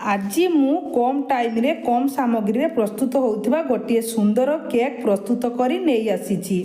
आज मु कम टाइम रे कम सामग्री प्रस्तुत होउथिबा गोटे सुंदर केक प्रस्तुत करी नहीं आसीछि।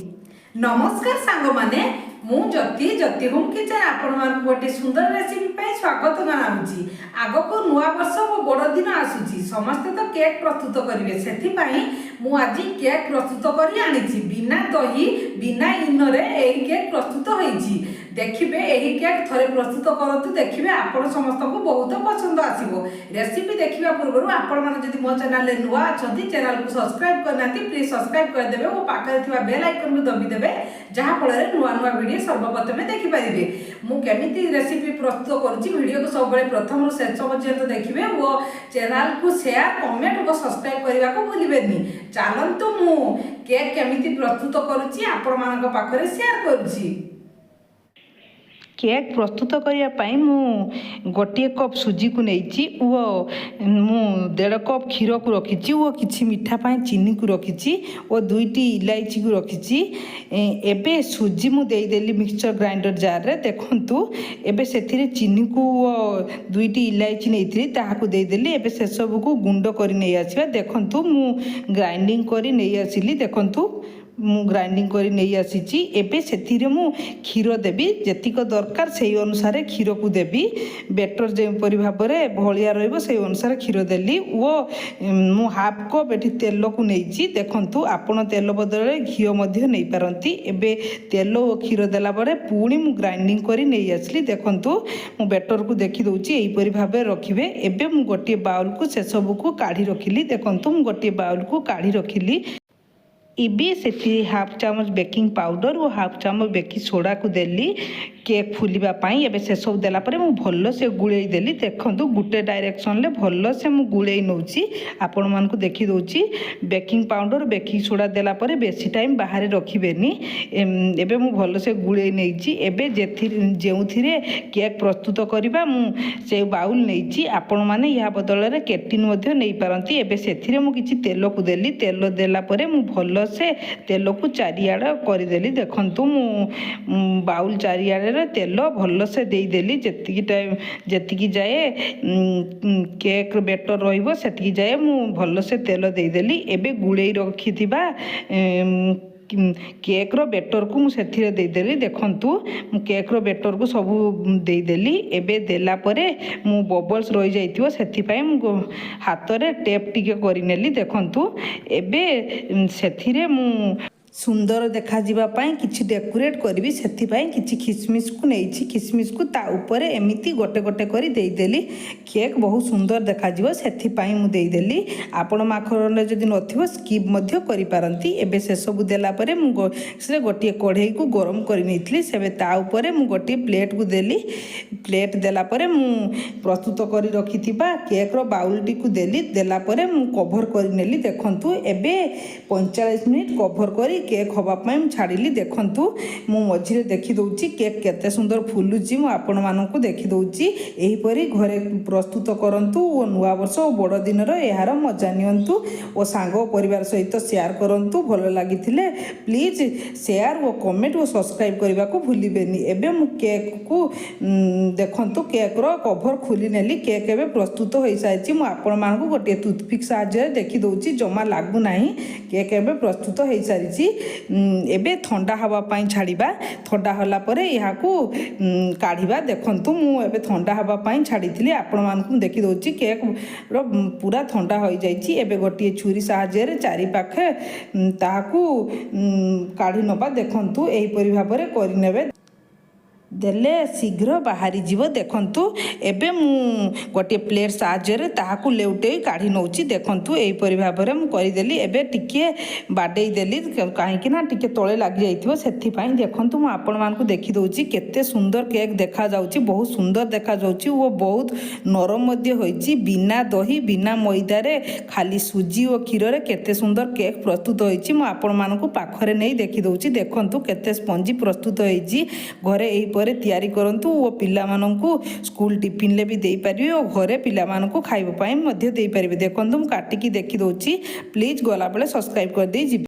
नमस्कार सांग माने मु ज्योति होम किचन आपण मान गोटे सुंदर रेसिपी पे स्वागत जनाउछि। आगो को नुआ वर्ष वो बड़ दिन आसुछि, समस्त तो केक प्रस्तुत करिवे, सेथि पई मु आज केक प्रस्तुत करी आनिछि। बिना दही बिना इनो रे एही केक प्रस्तुत होइछि। देखिबे एही केक थरे प्रस्तुत करतु, देखिबे आपण समस्त को बहुत पसंद आसीबो। रेसिपी देखिबा पूर्व आपण मान जदि मो चैनल रे नुआ अछंती, चैनल को सब्सक्राइब करनांती, प्लीज सब्सक्राइब कर देबे ओ पाखरे थिबा बेल आइकन को दबी देबे, जहा फल रे नुआ नुआ वीडियो सर्वप्रथमे देखि परिबे। मु केमिति रेसिपी प्रस्तुत करूची, वीडियो को सब बळे प्रथम रु शेष पर्यंत देखिबे ओ चैनल को शेयर कमेंट और सब्सक्राइब करबा को भूलिबेनी। चलंतु मु केक केमिति प्रस्तुत करूची आपण मानक पाखरे शेयर करूची। केक प्रस्तुत करने मु गोटे कप सुजी को नहीं वो मु 1.5 कप क्षीर को रखी वो किसी मीठा पाई चीनी को रखी और 2टी इलायची को रखी। एबे सुजी मु देदेली मिक्सचर ग्राइंडर जार रे, देखंतु एबे सेथिरे चीनी को 2टी इलायची नहीं ताहाकू देदेली। एबे से सब को गुंड करी नहीं आसीबा। देखंतु मु ग्राइंडिंग करी नहीं आसिली, देखंतु मु ग्राइंडिंग करी नहीं आसीची। एबे सेथिरे मु क्षीर देबी, जेतिक दरकार से अनुसार क्षीर को देबी। बेटर जेपरी भाव में भलिया रहिबो से अनुसार क्षीर देली। वो मु हाफ कप एठी तेल को नहींची, देखंतु आपण तेल बदल घी मध्य नहीं पारंती। एबे तेल और क्षीर देला परे पुणी मु ग्राइंडिंग करी नहीं आसली। देखंतु मु बेटर को देखि दउची एही परी भाव रखिबे। एबे मु गोटे बाउल को से सब को काढी रखिली। देखंतु मु गोटे बाउल को काढी रखिली। इबे से हाफ चामच बेकिंग पाउडर और हाफ चामच बेकिंग सोडा को देली केक फुलिबा पाई। एबे से सब देला परे मु भल्लो से गुळेई देली। देखंतु गुटे डायरेक्शन ले भल्लो से मु गुळेई नउची, आपण मान को देखि दउची। बेकिंग पाउडर बेकिंग सोडा देला परे बेसी टाइम बाहर रखिबेनी। एबे मु भल्लो से गुळेई नेइची। एबे जेउथिरे केक प्रस्तुत करिबा मु से बाउल नेइची, आपण माने या बदल रे केटिन मध्ये नै पारंती। एबे सेथिरे मु किछि तेल को देली। तेल देला परे मु भल्लो से तेल को चारियाड कर देली। देखंतु मु बाउल चारियाड तेल भल से देदेली। जेतिकी टाइम जेतिकी जाए केक बेटर रहिबो सेतिकी जाए मु भल से तेल देदेली। एबे गुळेई रखिथिबा केक रो बेटर को मुझे देदेली। देखंतु मु केक रो बेटर को सब देदेली। एबे देला परे मु बबल्स रही जाइथिबो, सेथि पई मु हाथ रे टेप टिके करि नेली। देखंतु एबे सेथिरे मु सुंदर देखा जिबा पाई किछि डेकोरेट करबी, सेथि पाई किछि किसमिस को नैछि। किसमिस को ता ऊपर एमिति गोटे गोटे करी देई देली। केक बहुत सुंदर देखा जिवो, सेथि पाई मु देई देली। आपण माखरन जदि नथिबो स्किप मध्य करि पारंती। एबे से सब देला परे मु से गोटे कढ़ई को गरम करि नैथली। सेबे ता ऊपर मु गोटे प्लेट को देली। प्लेट देला परे मु प्रस्तुत करी रखिथिबा केक रो बाउल टी को देली। देला परे मु कवर करि नेली। देखंतु एबे 45 मिनिट कवर करी केक हवा पाई छाड़िली। देखंतु मु मझिरे देखि दउची केक केते सुंदर फुलुची। मु आपण मानकु देखि दउची। एही परी घरे प्रस्तुत करंतु ओ नुआ वर्ष ओ बड़ दिन रो एहार मजा नियंतु ओ सांग परिवार सहित शेयर करंतु। भलो लागिथिले प्लीज शेयर ओ कमेंट ओ सब्सक्राइब करबा को भूलिबेनी। एबे मु केक को देखंतु केक रो कवर खुली नेली। केक एबे प्रस्तुत होई साइची। मु आपण मानकु गोटे टूथपिक साहाय्य देखि दउची, जमा लागु नाही। केक एबे प्रस्तुत होई सारिची। एबे ठंडा हवा पाई छाड़िबा। ठंडा होला परे यहाँ को काढ़िबा। देखंतु मु एबे ठंडा हवा पाई छाड़ीथिली। आपण मानकु देखि दउची केक रो पूरा ठंडा होई जाईची। एबे गोटिए छुरी साहाय्य रे चारि पाखे ताहाकू काढ़ी नबा। देखंतु एही परि भाबरे करि नेबे, देले शीघ्र बाहरी जीव। देखंतु एबे मु गोटे प्लेट साहाय्य रे ताहाकू लेउटे काढ़ी नउची। देखंतु एही परि भाबरे मु करि देली। एबे टिके बाडई देली, काहे कि ना टिके तळे लागि जाइथिबो, सेथि पई। देखंतु मु आपण मानकु देखि दउची केते सुंदर केक देखा जाउची। बहुत सुंदर देखा जाउची। वो बहुत नरम मध्य होईची। बिना दही बिना मैदा रे खाली सुजी और क्षीर रे केते सुंदर केक प्रस्तुत होईची। मु आपण मानकु पाखरे नै देखि दउची। देखंतु केते स्पंजी प्रस्तुत होईची। घरे एही तैयारी करंतु ओ पिला माननकु स्कूल टिफिन ले भी देई परिबे और घरे पिला माननकु खाइबो पाई मध्य देई परिबे। देखंतु मु काटिकी देखि दउची। प्लीज गला बेले सब्सक्राइब कर देई।